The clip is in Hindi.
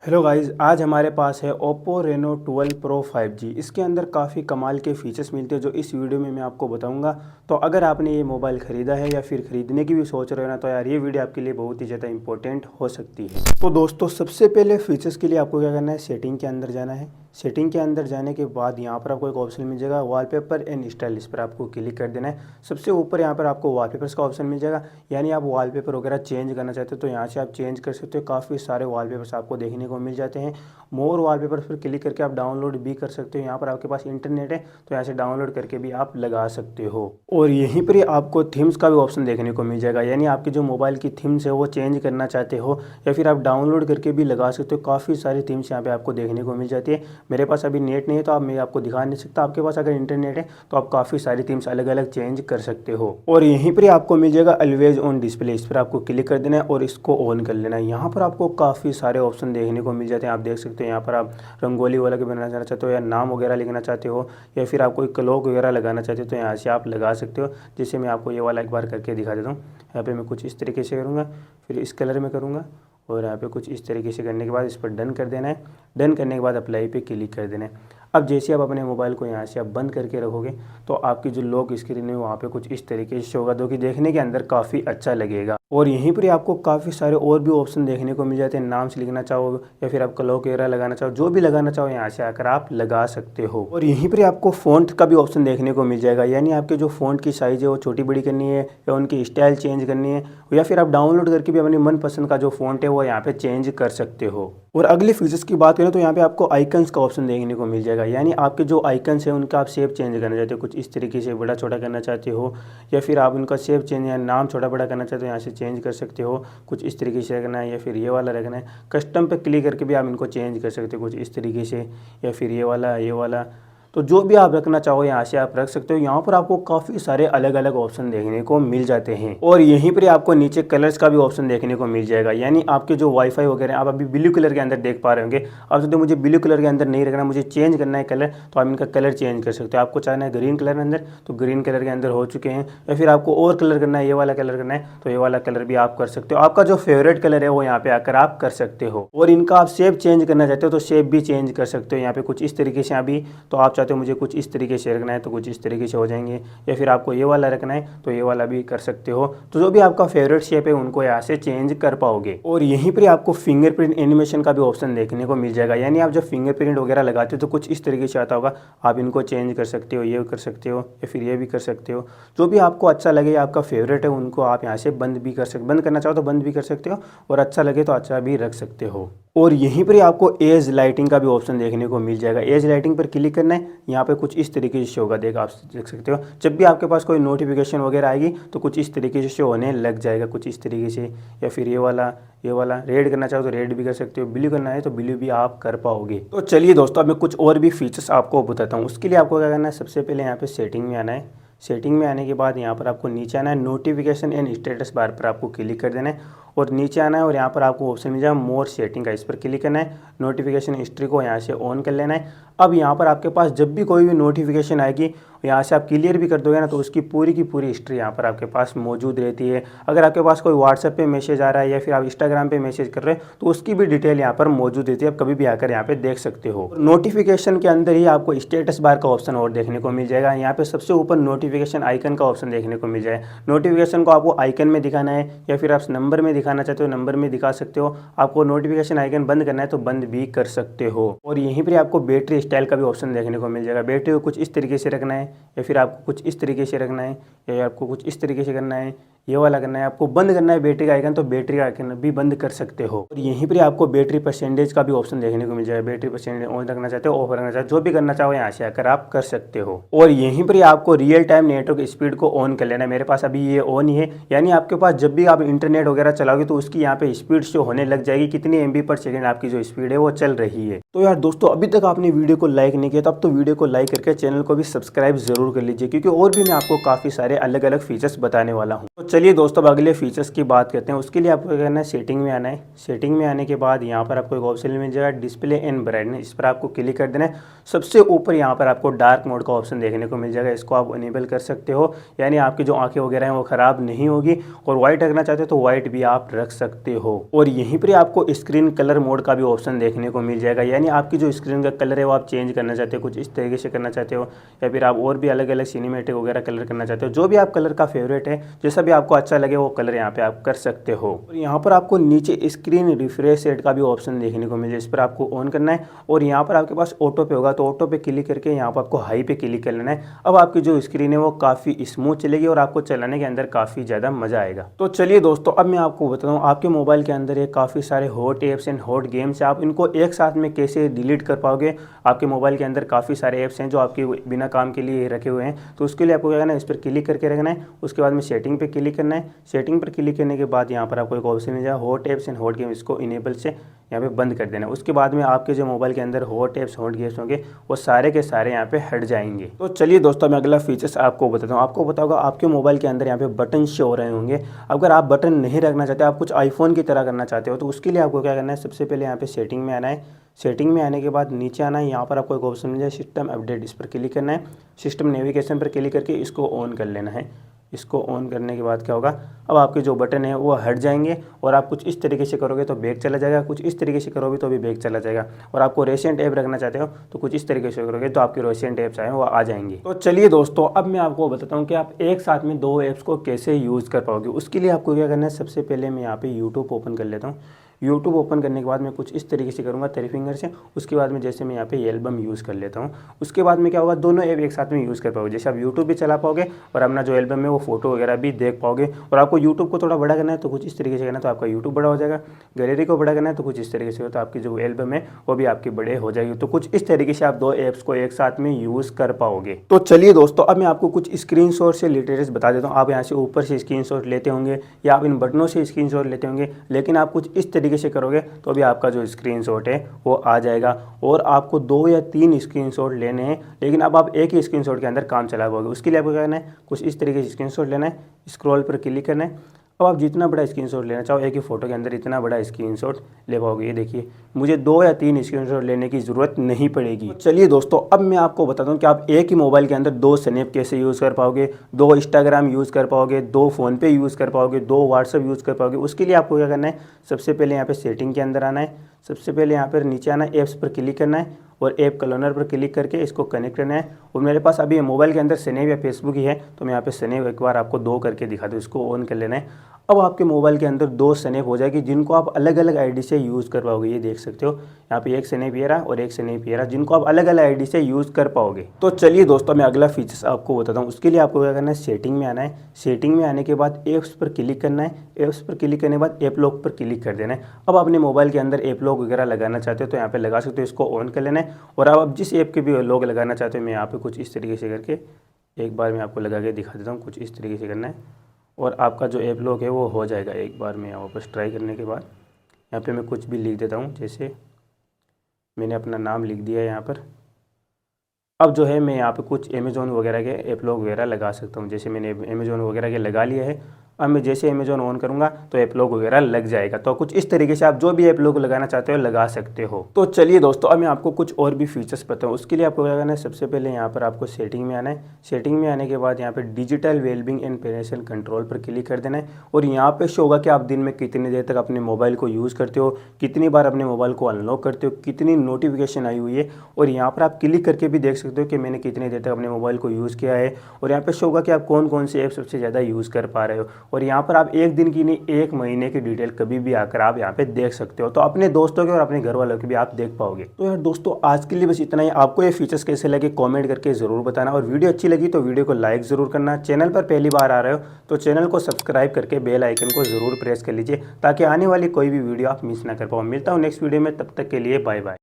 हेलो गाइस, आज हमारे पास है Oppo Reno 12 Pro 5G। इसके अंदर काफ़ी कमाल के फीचर्स मिलते हैं जो इस वीडियो में मैं आपको बताऊंगा। तो अगर आपने ये मोबाइल ख़रीदा है या फिर ख़रीदने की भी सोच रहे हो ना, तो यार ये वीडियो आपके लिए बहुत ही ज़्यादा इंपॉर्टेंट हो सकती है। तो दोस्तों, सबसे पहले फीचर्स के लिए आपको क्या करना है, सेटिंग के अंदर जाना है। सेटिंग के अंदर जाने के बाद यहाँ पर आपको एक ऑप्शन मिल जाएगा वॉलपेपर एंड स्टाइल। इस पर आपको क्लिक कर देना है। सबसे ऊपर यहाँ पर आपको वॉलपेपर्स का ऑप्शन मिल जाएगा, यानी आप वॉलपेपर वगैरह चेंज करना चाहते हो तो यहाँ से आप चेंज कर सकते हो। काफ़ी सारे वॉलपेपर्स आपको देखने को मिल जाते हैं। मोर वॉलपेपर्स पर क्लिक करके आप डाउनलोड भी कर सकते हो। यहाँ पर आपके पास इंटरनेट है तो यहाँ से डाउनलोड करके भी आप लगा सकते हो। और यहीं पर ही आपको थीम्स का भी ऑप्शन देखने को मिल जाएगा, यानी आपकी जो मोबाइल की थीम्स है वो चेंज करना चाहते हो या फिर आप डाउनलोड करके भी लगा सकते हो। काफ़ी सारी थीम्स यहाँ पे आपको देखने को मिल जाती है। मेरे पास अभी नेट नहीं है तो आप मैं आपको दिखा नहीं सकता। आपके पास अगर इंटरनेट है तो आप काफ़ी सारी थीम्स अलग अलग चेंज कर सकते हो। और यहीं पर आपको मिल जाएगा ऑलवेज ऑन डिस्प्ले। इस पर आपको क्लिक कर देना है और इसको ऑन कर लेना है। यहाँ पर आपको काफ़ी सारे ऑप्शन देखने को मिल जाते हैं। आप देख सकते हो यहाँ पर आप रंगोली वाला के बनाना चाहते हो या नाम वगैरह लिखना चाहते हो या फिर आप कोई क्लॉक वगैरह लगाना चाहते हो तो यहाँ से आप लगा सकते हो। जैसे मैं आपको ये वाला एक बार करके दिखा देता हूँ। यहाँ पे मैं कुछ इस तरीके से करूँगा, फिर इस कलर में करूँगा और यहाँ पे कुछ इस तरीके से करने के बाद इस पर डन कर देना है। डन करने के बाद अप्लाई पे क्लिक कर देना है। अब जैसे आप अपने मोबाइल को यहाँ से आप बंद करके रखोगे तो आपकी जो लॉक स्क्रीन है वहाँ पे कुछ इस तरीके से होगा, जो कि देखने के अंदर काफ़ी अच्छा लगेगा। और यहीं पर आपको काफ़ी सारे और भी ऑप्शन देखने को मिल जाते हैं। नाम से लिखना चाहो या फिर आप क्लॉक वगैरह लगाना चाहो, जो भी लगाना चाहो यहाँ से आकर आप लगा सकते हो। और यहीं पर आपको फ़ॉन्ट का भी ऑप्शन देखने को मिल जाएगा, यानी आपके जो फ़ॉन्ट की साइज़ है वो छोटी बड़ी करनी है या उनकी स्टाइल चेंज करनी है या फिर आप डाउनलोड करके भी अपनी मनपसंद का जो फ़ॉन्ट है वो यहाँ पे चेंज कर सकते हो। और अगले फीचर्स की बात करें तो यहाँ पे आपको आइकन्स का ऑप्शन देखने को मिल जाएगा, यानी आपके जो आइकन्स हैं उनका आप शेप चेंज करना चाहते हो, कुछ इस तरीके से बड़ा छोटा करना चाहते हो या फिर आप उनका शेप चेंज या नाम छोटा बड़ा करना चाहते हो यहाँ से चेंज कर सकते हो। कुछ इस तरीके से रखना है या फिर ये वाला रखना है। कस्टम पे क्लिक करके भी आप इनको चेंज कर सकते हो, कुछ इस तरीके से या फिर ये वाला। तो जो भी आप रखना चाहो यहाँ से आप रख सकते हो। यहाँ पर आपको काफ़ी सारे अलग अलग ऑप्शन देखने को मिल जाते हैं। और यहीं पर आपको नीचे कलर्स का भी ऑप्शन देखने को मिल जाएगा, यानी आपके जो वाईफाई वगैरह आप अभी ब्लू कलर के अंदर देख पा रहे होंगे। आप सोचते मुझे ब्लू कलर के अंदर नहीं रखना, मुझे चेंज करना है कलर, तो आप इनका कलर चेंज कर सकते हो। आपको चाहना है ग्रीन कलर अंदर तो ग्रीन कलर के अंदर हो चुके हैं, या फिर आपको और कलर करना है, ये वाला कलर करना है तो ये वाला कलर भी आप कर सकते हो। आपका जो फेवरेट कलर है वो यहाँ पे आकर आप कर सकते हो। और इनका आप शेप चेंज करना चाहते हो तो शेप भी चेंज कर सकते हो। यहाँ पे कुछ इस तरीके से अभी तो आप चाहते हो मुझे कुछ इस तरीके से रखना है तो कुछ इस तरीके से हो जाएंगे, या फिर आपको ये वाला रखना है तो ये वाला भी कर सकते हो। तो जो भी आपका फेवरेट शेप है उनको यहाँ से चेंज कर पाओगे। और यहीं पर आपको फिंगरप्रिंट एनिमेशन का भी ऑप्शन देखने को मिल जाएगा, यानी आप जब फिंगरप्रिंट वगैरह लगाते हो तो कुछ इस तरीके से आता होगा। आप इनको चेंज कर सकते हो, ये कर सकते हो या फिर ये भी कर सकते हो। जो भी आपको अच्छा लगे, आपका फेवरेट है, उनको आप यहाँ से बंद भी कर सकते, बंद करना चाहो तो बंद भी कर सकते हो और अच्छा लगे तो अच्छा भी रख सकते हो। और यहीं पर आपको एज लाइटिंग का भी ऑप्शन देखने को मिल जाएगा। एज लाइटिंग पर क्लिक करना है, यहाँ पे कुछ इस तरीके से होगा, आप देख सकते हो। जब भी आपके पास कोई नोटिफिकेशन वगैरह आएगी तो कुछ इस तरीके से शो होने लग जाएगा, कुछ इस तरीके से। या फिर ये वाला रेड करना चाहो तो रेड भी कर सकते हो, ब्लू करना है तो ब्लू भी आप कर पाओगे। तो चलिए दोस्तों, अब मैं कुछ और भी फीचर्स आपको बताता हूँ। उसके लिए आपको क्या करना है, सबसे पहले यहाँ पे सेटिंग में आना है। सेटिंग में आने के बाद यहाँ पर आपको नीचे आना है, नोटिफिकेशन एंड स्टेटस बार पर आपको क्लिक कर देना है और नीचे आना है और यहाँ पर आपको ऑप्शन मिल जाएगा मोर सेटिंग का, इस पर क्लिक करना है। नोटिफिकेशन हिस्ट्री को यहाँ से ऑन कर लेना है। अब यहाँ पर आपके पास जब भी कोई भी नोटिफिकेशन आएगी यहाँ से आप क्लियर भी कर दोगे ना, तो उसकी पूरी की पूरी हिस्ट्री यहाँ पर आपके पास मौजूद रहती है। अगर आपके पास कोई व्हाट्सएप पे मैसेज आ रहा है या फिर आप इंस्टाग्राम पे मैसेज कर रहे हो तो उसकी भी डिटेल यहाँ पर मौजूद रहती है, आप कभी भी आकर यहाँ पे देख सकते हो। नोटिफिकेशन के अंदर ही आपको स्टेटस बार का ऑप्शन और देखने को मिल जाएगा। यहाँ पे सबसे ऊपर नोटिफिकेशन आइकन का ऑप्शन देखने को मिल जाएगा। नोटिफिकेशन को आपको आइकन में दिखाना है या फिर आप नंबर में दिखाना चाहते हो नंबर में दिखा सकते हो। आपको नोटिफिकेशन आइकन बंद करना है तो बंद भी कर सकते हो। और यहीं पर आपको बैटरी स्टाइल का भी ऑप्शन देखने को मिल जाएगा। बैटरी को कुछ इस तरीके से रखना है या फिर आपको कुछ इस तरीके से रखना है या आपको कुछ इस तरीके से करना है, ये वाला करना है। आपको बंद करना है बैटरी का आइकन तो बैटरी का आइकन भी बंद कर सकते हो। और यहीं पर आपको बैटरी परसेंटेज का भी ऑप्शन देखने को मिल जाएगा। बैटरी परसेंटेज ऑन रखना चाहते हो, ऑफ रखना चाहते हो, जो भी करना चाहो यहाँ से आकर आप कर सकते हो। और यहीं पर आपको रियल टाइम नेटवर्क स्पीड को ऑन कर लेना है। मेरे पास अभी ये ऑन ही है, यानी आपके पास जब भी आप इंटरनेट वगैरह चलाओगे तो उसकी यहाँ पे स्पीड शो होने लग जाएगी, कितनी MB/सेकंड आपकी जो स्पीड है वो चल रही है। तो यार दोस्तों, अभी तक आपने वीडियो को लाइक नहीं किया तो अब तो वीडियो को लाइक करके चैनल को भी सब्सक्राइब जरूर कर लीजिए, क्योंकि और भी मैं आपको काफ़ी सारे अलग अलग फीचर्स बताने वाला हूँ। तो चलिए दोस्तों, अब अगले फीचर्स की बात करते हैं। उसके लिए आपको क्या करना है, सेटिंग में आना है। सेटिंग में आने के बाद यहाँ पर आपको एक ऑप्शन मिल जाएगा डिस्प्ले एंड ब्राइटनेस, इस पर आपको क्लिक कर देना है। सबसे ऊपर यहाँ पर आपको डार्क मोड का ऑप्शन देखने को मिल जाएगा, इसको आप इनेबल कर सकते हो, यानी आपकी जो आंखें वगैरह हैं वो ख़राब नहीं होगी। और वाइट रखना चाहते हो तो वाइट भी आप रख सकते हो। और यहीं पर आपको स्क्रीन कलर मोड का भी ऑप्शन देखने को मिल जाएगा, यानी आपकी जो स्क्रीन का कलर है वो आप चेंज करना चाहते हो, कुछ इस तरीके से करना चाहते हो, या फिर आप और भी अलग अलग सिनेमैटिक वगैरह कलर करना चाहते हो। जो भी आप कलर का फेवरेट है, जैसा भी आपको अच्छा लगे वो कलर यहाँ पे आप कर सकते हो। और यहाँ पर आपको नीचे स्क्रीन रिफ्रेश रेट का भी ऑप्शन देखने को मिल जाए, इस पर आपको ऑन करना है। और यहाँ पर आपके पास ऑटो पे होगा तो ऑटो पे क्लिक करके यहाँ पर आपको हाई पे क्लिक कर लेना है। अब आपकी जो स्क्रीन है वो काफ़ी स्मूथ चलेगी और आपको चलाने के अंदर काफ़ी ज़्यादा मज़ा आएगा। तो चलिए दोस्तों, अब मैं आपको बताता हूँ आपके मोबाइल के अंदर ये काफ़ी सारे hot apps and hot games हैं, आप इनको एक साथ में कैसे डिलीट कर पाओगे। आपके मोबाइल के अंदर काफ़ी सारे ऐप्स हैं जो आपके बिना काम के लिए रखे हुए हैं, तो उसके लिए आपको क्या करना है, इस पर क्लिक करके रखना है। उसके बाद में सेटिंग पे क्लिक करना है। सेटिंग पर क्लिक करने के बाद यहाँ पर आपको एक ऑप्शन मिल जाएगा hot apps and hot game, इसको इनेबल से यहाँ पे बंद कर देना है। उसके बाद में आपके जो मोबाइल के अंदर हॉट ऐप्स हॉट गेम्स होंगे वो सारे के सारे यहाँ पे हट जाएंगे। तो चलिए दोस्तों, मैं अगला फीचर्स आपको बताता हूँ। आपको बताऊंगा आपके मोबाइल के अंदर यहाँ पे बटन शो हो रहे होंगे। अगर आप बटन नहीं रखना चाहते, आप कुछ आईफोन की तरह करना चाहते हो, तो उसके लिए आपको क्या करना है, सबसे पहले यहाँ पे सेटिंग में आना है। सेटिंग में आने के बाद नीचे आना है, यहाँ पर आपको एक ऑप्शन मिल जाए सिस्टम अपडेट, इस पर क्लिक करना है। सिस्टम नेविगेशन पर क्लिक करके इसको ऑन कर लेना है। इसको ऑन करने के बाद क्या होगा, अब आपके जो बटन है वो हट जाएंगे और आप कुछ इस तरीके से करोगे तो बैक चला जाएगा, कुछ इस तरीके से करोगे तो भी बैक चला जाएगा। और आपको रेसेंट ऐप रखना चाहते हो तो कुछ इस तरीके से करोगे तो आपके रेसेंट ऐप्स आए वो आ जाएंगे। तो चलिए दोस्तों, अब मैं आपको बताता हूँ कि आप एक साथ में दो ऐप्स को कैसे यूज़ कर पाओगे। उसके लिए आपको क्या करना है, सबसे पहले मैं यहाँ पे यूट्यूब ओपन कर लेता हूँ। यूट्यूब ओपन करने के बाद मैं कुछ इस तरीके से करूँगा 3 फिंगर से। उसके बाद में जैसे मैं यहाँ पे एल्बम यूज़ कर लेता हूँ। उसके बाद में क्या होगा, दोनों ऐप एक साथ में यूज़ कर पाओगे। जैसे आप यूट्यूब भी चला पाओगे और अपना जो एल्बम है वो फोटो वगैरह भी देख पाओगे। और आपको यूट्यूब को थोड़ा बड़ा करना है तो कुछ इस तरीके से करना है तो आपका यूट्यूब बड़ा हो जाएगा। गैलरी को बड़ा करना है तो कुछ इस तरीके से हो तो आपकी जो एल्बम है वो भी आपकी बड़े हो जाएगी। तो कुछ इस तरीके से आप दो ऐप्स को एक साथ में यूज़ कर पाओगे। तो चलिए दोस्तों, अब मैं आपको कुछ स्क्रीनशॉट से रिलेटेड बता देता हूँ। आप यहाँ से ऊपर से स्क्रीनशॉट लेते होंगे या आप इन बटनों से स्क्रीनशॉट लेते होंगे, लेकिन आप कुछ इस तरीके से करोगे तो भी आपका जो स्क्रीनशॉट है वो आ जाएगा। और आपको 2 या 3 स्क्रीनशॉट लेने हैं, लेकिन अब आप एक ही स्क्रीनशॉट के अंदर काम चला पाओगे। उसके लिए आपको क्या करना है, कुछ इस तरीके से स्क्रीनशॉट लेना है, स्क्रॉल पर क्लिक करना है। अब आप जितना बड़ा स्क्रीनशॉट लेना चाहो एक ही फोटो के अंदर इतना बड़ा स्क्रीनशॉट ले पाओगे। ये देखिए, मुझे 2 या 3 स्क्रीनशॉट लेने की ज़रूरत नहीं पड़ेगी। चलिए दोस्तों, अब मैं आपको बताता हूँ कि आप एक ही मोबाइल के अंदर 2 स्नैप कैसे यूज़ कर पाओगे, 2 इंस्टाग्राम यूज़ कर पाओगे, 2 फ़ोनपे यूज़ कर पाओगे, 2 व्हाट्सअप यूज़ कर पाओगे। उसके लिए आपको क्या करना है, सबसे पहले यहाँ पर सेटिंग के अंदर आना है। सबसे पहले यहाँ पर नीचे आना है, ऐप्स पर क्लिक करना है और ऐप क्लोनर पर क्लिक करके इसको कनेक्ट करना है। और मेरे पास अभी मोबाइल के अंदर स्नैप या फेसबुक ही है तो मैं यहाँ पे स्नैप एक बार आपको 2 करके दिखा दूँ, इसको ऑन कर लेना है। अब आपके मोबाइल के अंदर 2 स्नैप हो जाएगी जिनको आप अलग अलग आईडी से यूज़ कर पाओगे। ये देख सकते हो, यहाँ पे एक स्नैप ये रहा और एक स्नैप ये रहा, जिनको आप अलग अलग आईडी से यूज़ कर पाओगे। तो चलिए दोस्तों, मैं अगला फीचर्स आपको बताता हूँ। उसके लिए आपको क्या करना है, सेटिंग में आना है। सेटिंग में आने के बाद ऐप्स पर क्लिक करना है। ऐप्स पर क्लिक करने के बाद ऐप लॉक पर क्लिक कर देना है। अब अपने मोबाइल के अंदर ऐप लॉक वगैरह लगाना चाहते हो तो यहाँ पे लगा सकते हो, इसको ऑन कर लेना है। और अब जिस ऐप के भी लॉक लगाना चाहते हो, मैं यहाँ पे कुछ इस तरीके से करके एक बार मैं आपको लगा के दिखा देता हूँ। कुछ इस तरीके से करना है और आपका जो ऐप लॉक है वो हो जाएगा। एक बार मैं वापस ट्राई करने के बाद यहाँ पे मैं कुछ भी लिख देता हूँ, जैसे मैंने अपना नाम लिख दिया है यहाँ पर। अब जो है मैं यहाँ पे कुछ अमेज़ॉन वगैरह के ऐप लॉक वगैरह लगा सकता हूँ, जैसे मैंने अमेज़ॉन वगैरह के लगा लिया है। अब मैं जैसे अमेज़ॉन ऑन करूँगा तो ऐप लॉक वगैरह लग जाएगा। तो कुछ इस तरीके से आप जो भी ऐप लॉक लगाना चाहते हो लगा सकते हो। तो चलिए दोस्तों, अब मैं आपको कुछ और भी फीचर्स बताऊँ। उसके लिए आपको क्या करना है, सबसे पहले यहाँ पर आपको सेटिंग में आना है। सेटिंग में आने के बाद यहाँ पर digital wellbeing and parental control पर क्लिक कर देना है। और यहाँ पर शो होगा कि आप दिन में कितनी देर तक अपने मोबाइल को यूज़ करते हो, कितनी बार अपने मोबाइल को अनलॉक करते हो, कितनी नोटिफिकेशन आई हुई है। और यहाँ पर आप क्लिक करके भी देख सकते हो कि मैंने कितनी देर तक अपने मोबाइल को यूज़ किया है। और यहाँ पे शो होगा कि आप कौन कौन से ऐप सबसे ज़्यादा यूज़ कर पा रहे हो। और यहाँ पर आप एक दिन की नहीं, 1 महीने की डिटेल कभी भी आकर आप यहाँ पे देख सकते हो। तो अपने दोस्तों के और अपने घर वालों के भी आप देख पाओगे। तो यार दोस्तों, आज के लिए बस इतना ही। आपको ये फीचर्स कैसे लगे कमेंट करके ज़रूर बताना। और वीडियो अच्छी लगी तो वीडियो को लाइक ज़रूर करना। चैनल पर पहली बार आ रहे हो तो चैनल को सब्सक्राइब करके बेल आइकन को ज़रूर प्रेस कर लीजिए ताकि आने वाली कोई भी वीडियो आप मिस ना कर पाओ। मिलता हूँ नेक्स्ट वीडियो में, तब तक के लिए बाय बाय।